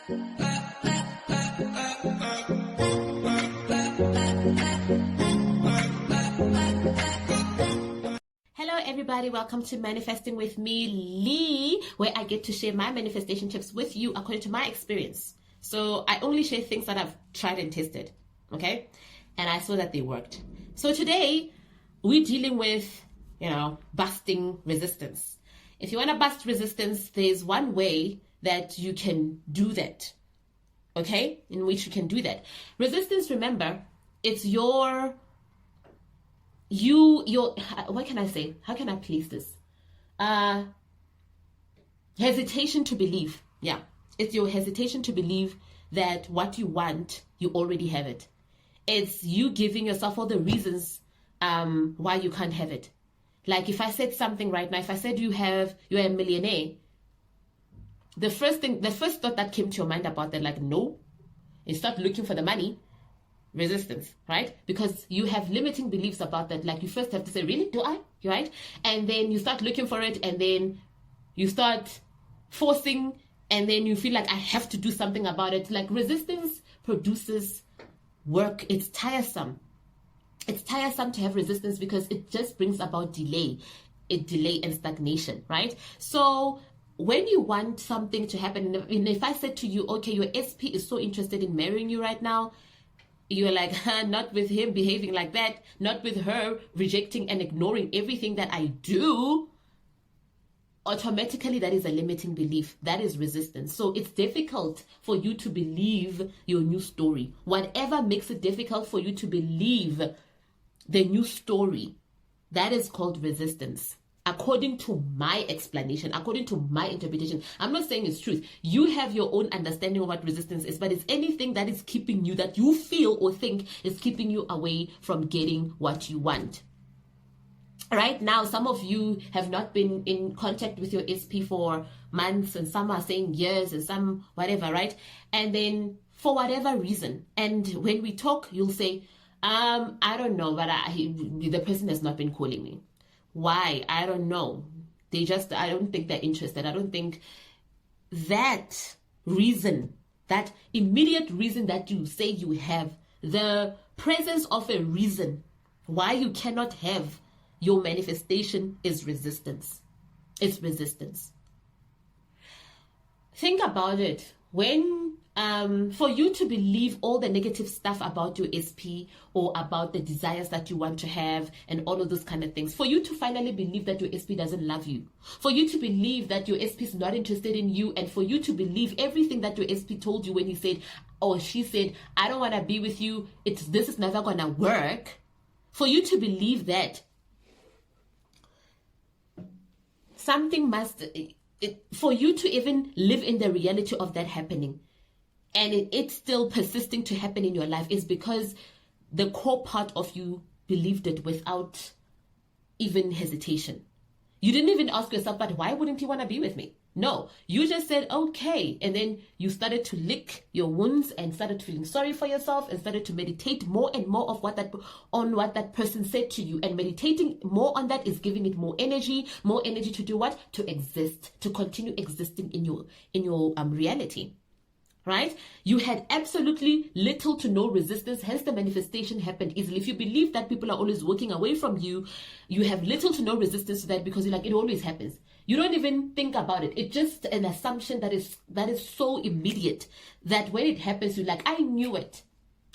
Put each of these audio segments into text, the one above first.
Hello everybody, welcome to Manifesting with me, Lee, where I get to share my manifestation tips with you according to my experience. So I only share things that I've tried and tested, okay? And I saw that they worked. So today, we're dealing with, busting resistance. If you want to bust resistance, there's one way that you can do that, okay? In which you can do that. Resistance, remember, it's your what can I say? How can I place this? Hesitation to believe. Yeah. It's your hesitation to believe that what you want, you already have it. It's you giving yourself all the reasons why you can't have it. Like if I said something right now, if I said you're a millionaire, the first thought that came to your mind about that, like, no, and start looking for the money. Resistance, right? Because you have limiting beliefs about that. Like you first have to say, really, do I? Right? And then you start looking for it, and then you start forcing, and then you feel like I have to do something about it. Like resistance produces work. It's tiresome. It's tiresome to have resistance because it just brings about delay and stagnation, right? So when you want something to happen, and if I said to you, okay, your SP is so interested in marrying you right now, you're like, not with him behaving like that, not with her rejecting and ignoring everything that I do. Automatically, that is a limiting belief. That is resistance. So it's difficult for you to believe your new story. Whatever makes it difficult for you to believe the new story, that is called resistance. According to my explanation, according to my interpretation. I'm not saying it's truth. You have your own understanding of what resistance is, but it's anything that is keeping you, that you feel or think is keeping you away from getting what you want. Right now, some of you have not been in contact with your SP for months, and some are saying years, and some whatever, right? And then for whatever reason, and when we talk, you'll say, I don't know, but the person has not been calling me. Why? I don't know. I don't think they're interested. I don't think that reason, that immediate reason that you say you have, the presence of a reason why you cannot have your manifestation is resistance. It's resistance. Think about it. When for you to believe all the negative stuff about your SP or about the desires that you want to have and all of those kind of things, for you to finally believe that your SP doesn't love you, for you to believe that your SP is not interested in you, and for you to believe everything that your SP told you when he said or she said, I don't want to be with you, this is never going to work, for you to believe that, something must, for you to even live in the reality of that happening, and it's still persisting to happen in your life, is because the core part of you believed it without even hesitation. You didn't even ask yourself, but why wouldn't he want to be with me? No, you just said, okay. And then you started to lick your wounds and started feeling sorry for yourself and started to meditate more and more of what that person said to you. And meditating more on that is giving it more energy to do what? To exist, to continue existing in your reality. Right? You had absolutely little to no resistance, hence the manifestation happened easily. If you believe that people are always walking away from you, you have little to no resistance to that because you're like, it always happens. You don't even think about it. It's just an assumption that is so immediate that when it happens, you're like, I knew it.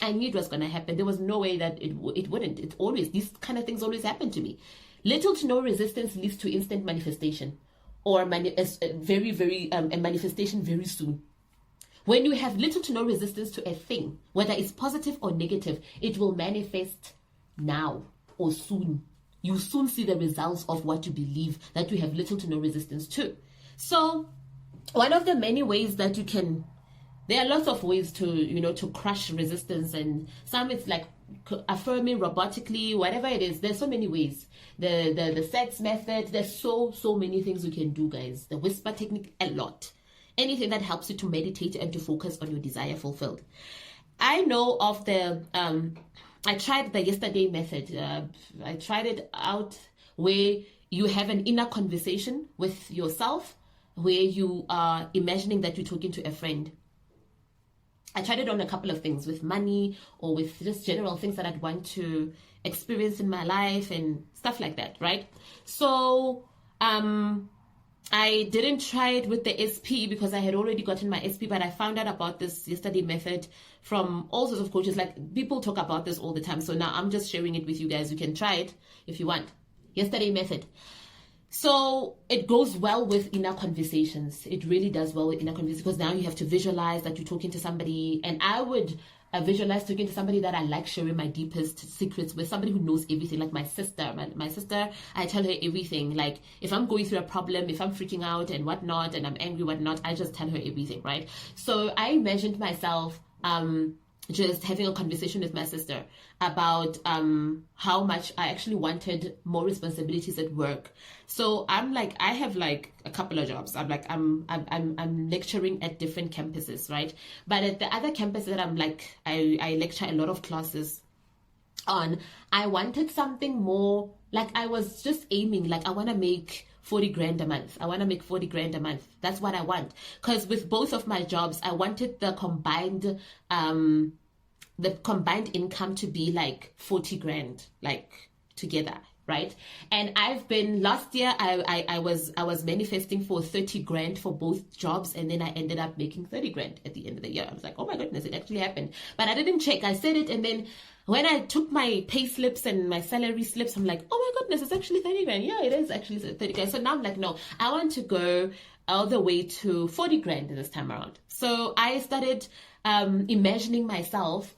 I knew it was going to happen. There was no way that it wouldn't. It's always, these kind of things always happen to me. Little to no resistance leads to instant manifestation, or a manifestation very soon. When you have little to no resistance to a thing, whether it's positive or negative, it will manifest now or soon. You soon see the results of what you believe that you have little to no resistance to. So one of the many ways that you can, there are lots of ways to crush resistance, and some it's like affirming robotically, whatever it is. There's so many ways. The sex method, there's so many things you can do, guys. The whisper technique, a lot. Anything that helps you to meditate and to focus on your desire fulfilled. I know of I tried the yesterday method. I tried it out where you have an inner conversation with yourself, where you are imagining that you're talking to a friend. I tried it on a couple of things with money or with just general things that I'd want to experience in my life and stuff like that, right? So I didn't try it with the SP because I had already gotten my SP, but I found out about this yesterday method from all sorts of coaches. Like, people talk about this all the time. So now I'm just sharing it with you guys. You can try it if you want. Yesterday method. So it goes well with inner conversations. It really does well with inner conversations, because now you have to visualize that you're talking to somebody. And I would visualize talking to somebody that I like sharing my deepest secrets with, somebody who knows everything, like my sister. My sister, I tell her everything. Like, if I'm going through a problem, if I'm freaking out and whatnot, and I'm angry, whatnot, I just tell her everything, right? So I imagined myself just having a conversation with my sister about how much I actually wanted more responsibilities at work. So I'm like, I have like a couple of jobs. I'm lecturing at different campuses, right? But at the other campus that I'm like, I lecture a lot of classes on, I wanted something more, like, I was just aiming, like, I want to make 40 grand a month. I want to make 40 grand a month. That's what I want. Because with both of my jobs, I wanted the combined income to be like 40 grand, like, together, right? And I've been, last year I was manifesting for 30 grand for both jobs, and then I ended up making 30 grand at the end of the year. I was like, oh my goodness, it actually happened. But I didn't check. I said it, and then when I took my pay slips and my salary slips, I'm like, oh my goodness, it's actually 30 grand. Yeah, it is actually 30 grand. So now I'm like, no, I want to go all the way to 40 grand this time around. So I started imagining myself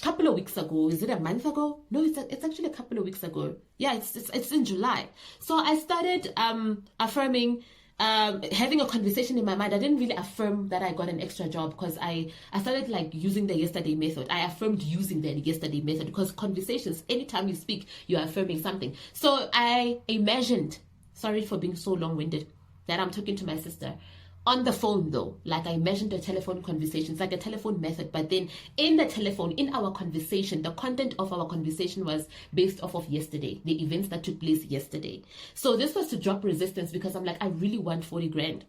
couple of weeks ago. Is it a month ago? No, it's actually a couple of weeks ago. Yeah, it's in July. So I started affirming, having a conversation in my mind. I didn't really affirm that I got an extra job, because I started like using the yesterday method. I affirmed using the yesterday method, because conversations, anytime you speak, you're affirming something. So I imagined, sorry for being so long-winded, that I'm talking to my sister on the phone, though. Like, I imagined a telephone conversation. It's like a telephone method, but then in the telephone, in our conversation, the content of our conversation was based off of yesterday, the events that took place yesterday. So this was to drop resistance, because I'm like, I really want 40 grand.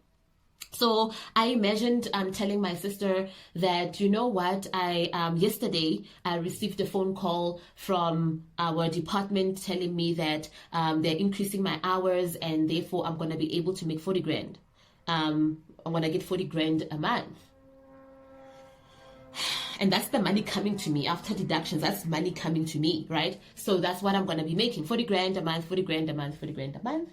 So I imagined telling my sister that, you know what, yesterday I received a phone call from our department telling me that they're increasing my hours, and therefore I'm going to be able to make 40 grand. I'm going to get 40 grand a month. And that's the money coming to me after deductions. That's money coming to me, right? So that's what I'm going to be making. 40 grand a month, 40 grand a month, 40 grand a month.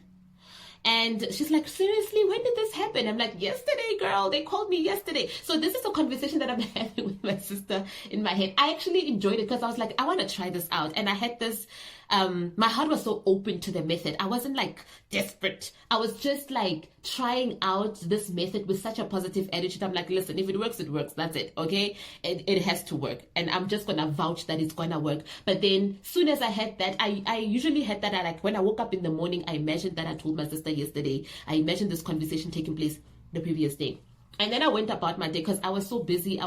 And she's like, seriously, when did this happen? I'm like, yesterday, girl. They called me yesterday. So this is a conversation that I'm having with my sister in my head. I actually enjoyed it, because I was like, I want to try this out. And I had this, my heart was so open to the method. I wasn't like desperate. I was just like trying out this method with such a positive attitude. I'm like, listen, if it works, it works. That's it. Okay. It has to work. And I'm just going to vouch that it's going to work. But then soon as I had that, I usually had that. Like, when I woke up in the morning, I imagined that I told my sister yesterday. I imagined this conversation taking place the previous day. And then I went about my day, because I was so busy.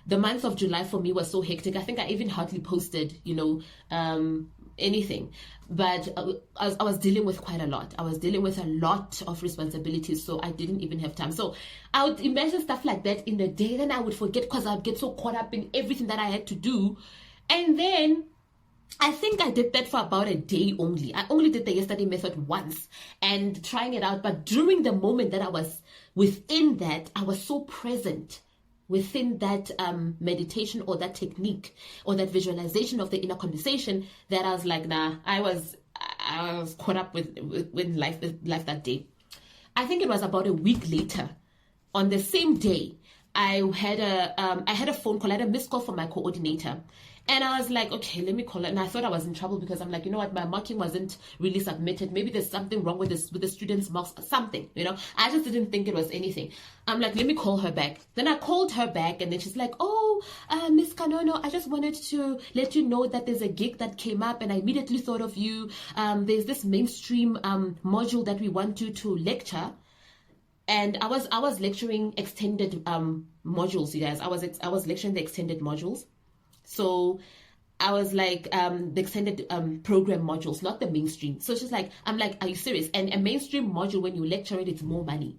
The month of July for me was so hectic. I think I even hardly posted, anything. But I was dealing with quite a lot. I was dealing with a lot of responsibilities, so I didn't even have time. So I would imagine stuff like that in the day, then I would forget, because I'd get so caught up in everything that I had to do. And then I think I did that for about a day only. I only did the yesterday method once and trying it out. But during the moment that I was within that, I was so present within that meditation or that technique or that visualization of the inner conversation, that I was like, nah, I was caught up with life that day. I think it was about a week later, on the same day, I had a phone call. I had a missed call from my coordinator. And I was like, okay, let me call her. And I thought I was in trouble, because I'm like, you know what, my marking wasn't really submitted. Maybe there's something wrong with the students' marks, something, I just didn't think it was anything. I'm like, let me call her back. Then I called her back, and then she's like, oh, Miss Kanono, I just wanted to let you know that there's a gig that came up, and I immediately thought of you. There's this mainstream module that we want you to lecture. And I was lecturing extended modules, you guys. I was lecturing the extended modules. So I was like, the extended program modules, not the mainstream. So she's like, I'm like, are you serious? And a mainstream module, when you lecture it, it's more money.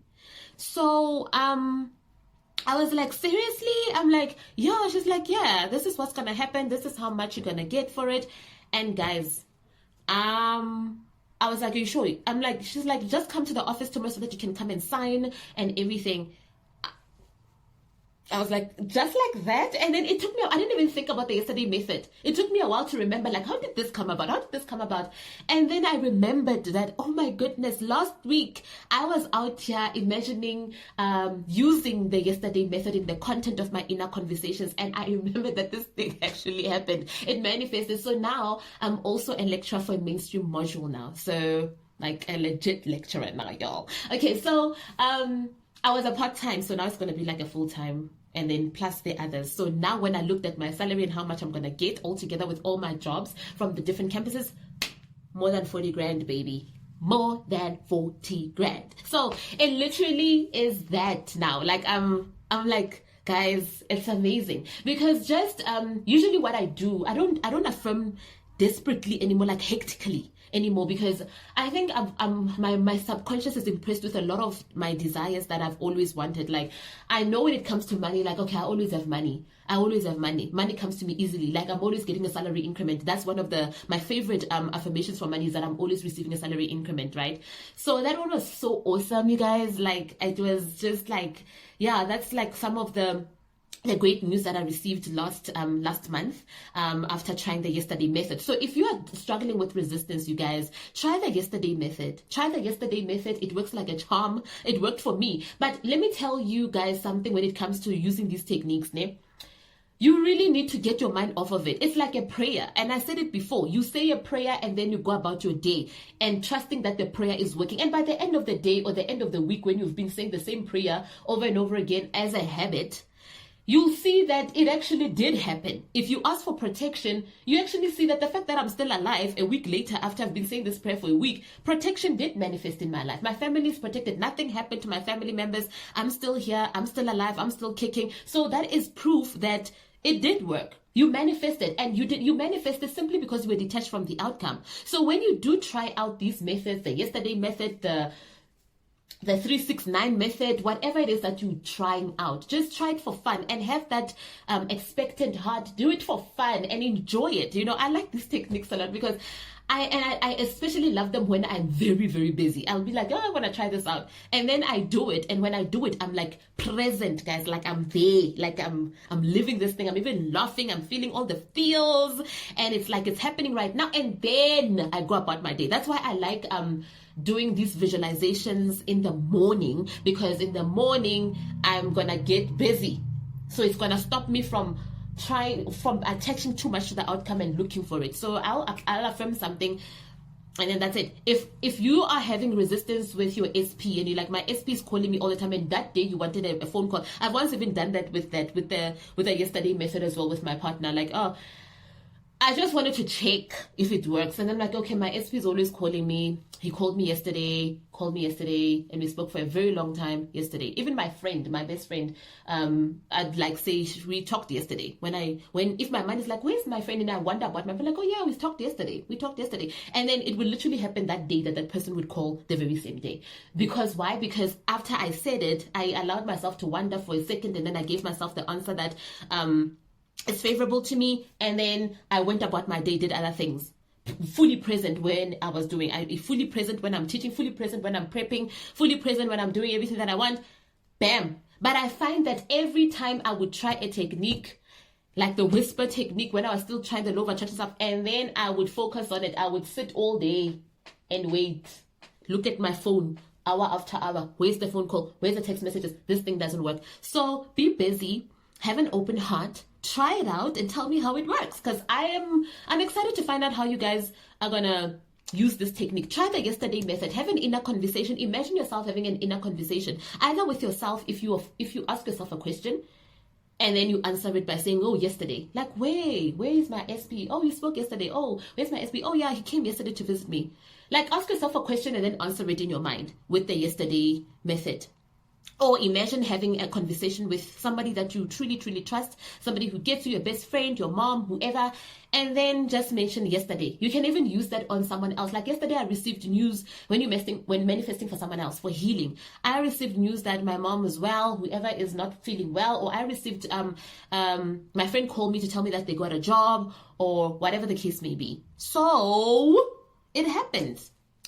So I was like, seriously? I'm like, yeah. She's like, yeah, this is what's gonna happen. This is how much you're gonna get for it. And guys, I was like, are you sure? I'm like, she's like, just come to the office tomorrow so that you can come and sign and everything. I was like, just like that? And then it took me, I didn't even think about the yesterday method. It took me a while to remember, like, how did this come about? How did this come about? And then I remembered that, oh my goodness, last week I was out here imagining using the yesterday method in the content of my inner conversations. And I remember that this thing actually happened. It manifested. So now I'm also a lecturer for a mainstream module now. So like a legit lecturer now, y'all. Okay, so I was a part-time, so now it's going to be like a full-time, and then plus the others. So now when I looked at my salary and how much I'm going to get all together with all my jobs from the different campuses, more than 40 grand, baby. More than 40 grand. So it literally is that now. Like, I'm like, guys, it's amazing. Because just, usually what I do, I don't affirm desperately anymore, like hectically anymore, because I think my subconscious is impressed with a lot of my desires that I've always wanted. Like, I know when it comes to money, like, okay, I always have money. Money comes to me easily. Like, I'm always getting a salary increment. That's one of my favorite affirmations for money, is that I'm always receiving a salary increment, right? So that one was so awesome, you guys. Like, it was just like, yeah, that's like some of the great news that I received last month after trying the yesterday method. So if you are struggling with resistance, you guys, try the yesterday method. It works like a charm. It worked for me. But let me tell you guys something when it comes to using these techniques, ne? You really need to get your mind off of it. It's like a prayer. And I said it before. You say a prayer and then you go about your day and trusting that the prayer is working. And by the end of the day or the end of the week, when you've been saying the same prayer over and over again as a habit, you'll see that it actually did happen. If you ask for protection, you actually see that the fact that I'm still alive a week later after I've been saying this prayer for a week, protection did manifest in my life. My family is protected. Nothing happened to my family members. I'm still here. I'm still alive. I'm still kicking. So that is proof that it did work. You manifested, and you manifested simply because you were detached from the outcome. So when you do try out these methods, the yesterday method, the 369 method, whatever it is that you're trying out, just try it for fun and have that expectant heart. Do it for fun and enjoy it. You know, I like these techniques a lot because I especially love them when I'm very, very busy. I'll be like, oh, I want to try this out. And then I do it. And when I do it, I'm like present, guys. Like I'm there. Like I'm living this thing. I'm even laughing. I'm feeling all the feels. And it's like it's happening right now. And then I go about my day. That's why I like doing these visualizations in the morning, because in the morning I'm gonna get busy, so it's gonna stop me from attaching too much to the outcome and looking for it. So I'll affirm something, and then that's it. If you are having resistance with your SP and you're like, my SP is calling me all the time, and that day you wanted a phone call, I've once even done that with the yesterday method as well with my partner. Like, oh, I just wanted to check if it works. And I'm like, okay, my SP is always calling me. He called me yesterday, and we spoke for a very long time yesterday. Even my best friend, I'd like say we talked yesterday. If my mind is like, where's my friend? And I wonder about my friend, like, oh yeah, we talked yesterday. And then it would literally happen that day that person would call the very same day. Because why? Because after I said it, I allowed myself to wonder for a second, and then I gave myself the answer that, it's favorable to me, and then I went about my day, did other things. Fully present when I was doing. Fully present when I'm teaching, fully present when I'm prepping, fully present when I'm doing everything that I want. Bam. But I find that every time I would try a technique, like the whisper technique, when I was still trying the law of attraction stuff, and then I would focus on it, I would sit all day and wait. Look at my phone hour after hour. Where's the phone call? Where's the text messages? This thing doesn't work. So be busy. Have an open heart, try it out, and tell me how it works, because I'm excited to find out how you guys are gonna use this technique. Try the yesterday method. Have an inner conversation. Imagine yourself having an inner conversation, either with yourself, if you ask yourself a question and then you answer it by saying, oh, yesterday, like, where is my SP? Oh, you spoke yesterday. Oh, where's my SP? Oh yeah, he came yesterday to visit me. Like, ask yourself a question and then answer it in your mind with the yesterday method. Or imagine having a conversation with somebody that you truly, truly trust, somebody who gets you, your best friend, your mom, whoever, and then just mention yesterday. You can even use that on someone else. Like yesterday, I received news when manifesting for someone else for healing. I received news that my mom is well, whoever is not feeling well, or I received my friend called me to tell me that they got a job, or whatever the case may be. So it happened.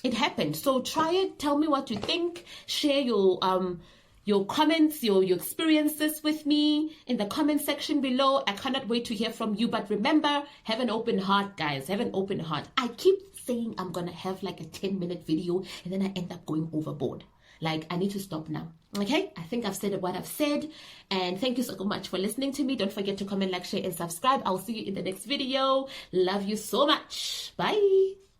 It happened. So try it. Tell me what you think. Share your comments, your experiences with me in the comment section below. I cannot wait to hear from you. But remember, have an open heart, guys. Have an open heart. I keep saying I'm gonna have like a 10-minute video, and then I end up going overboard. Like, I need to stop now. Okay, I think I've said what I've said, and thank you so much for listening to me. Don't forget to comment, like, share, and subscribe. I'll see you in the next video. Love you so much. Bye.